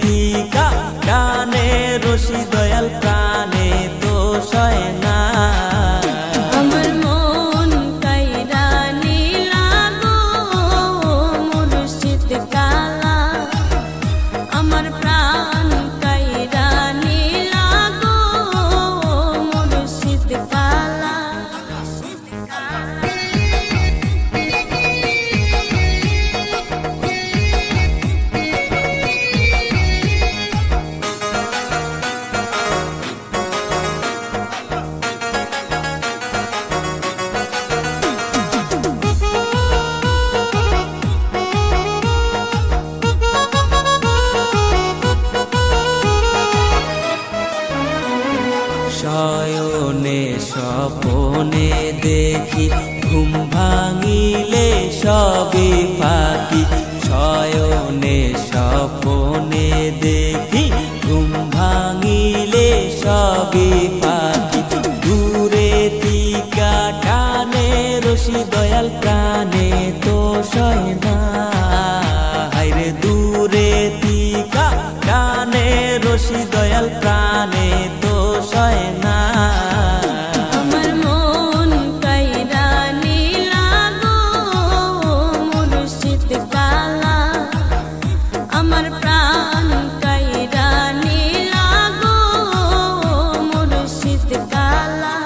থিকা গানে রশি দয়াল প্রাণে তো সয় না। আমার মন কাইরা নীলা গো মুর্শিদ কালা, আমার প্রাণ কাইরা নীলা গো মুর্শিদ কালা। শয়নে স্বপনে দেখি ঘুম ভাঙিলে সবই ফাঁকি। শয়নে স্বপনে দেখি ঘুম ভাঙিলে সবই ফাঁকি। দূরে থিকা টানে রশি দয়াল প্রাণে তো সয় না। হায়রে দূরে থিকা টানে রশি দয়াল প্রাণে তো সয় না। আমার মন কাইরা নীলা গো মুর্শিদ কালা, আমার প্রাণ কাইরা নীলা গো মুর্শিদ কালা।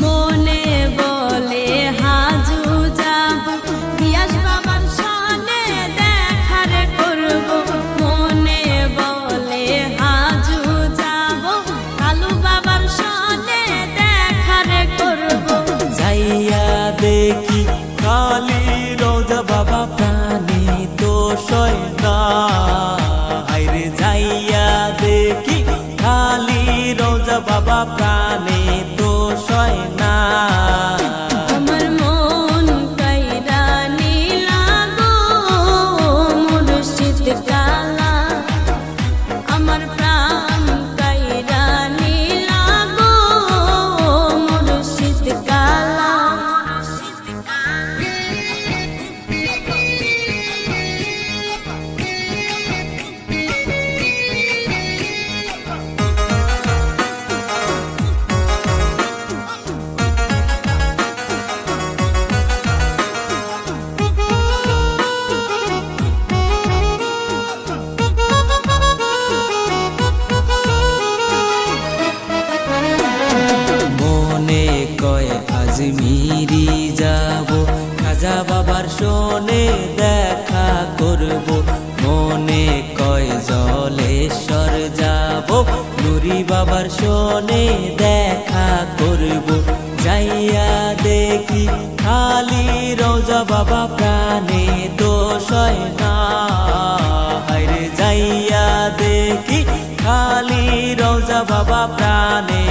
মনে বলে হাজু যাব গিয়াস বাবার সনে দেখার করব। মনে বলে হাজু যাব কালু বাবার সনে দেখার করব। যাইয়া দেখি কালী রোজা বাবা প্রাণে তো সয় না। হায়রে যাইয়া দেখি কালী রোজা বাবা প্রাণে তো সয় না। আমার মন কাইরা নীলা গো মুর্শিদ কালা, আমার প্রাণ কাইরা নীলা গো মুর্শিদ কালা। মনে কয় আজমিরি যাব খাজা বাবার সনে দেখা করব। মনে কয় জলেশ্বর যাব নুরি বাবার সনে দেখা করব। যাইয়া দেখি খালি রোজা বাবা প্রাণে তো সয় না। হায়রে যাইয়া দেখি খালি রোজা বাবা প্রাণে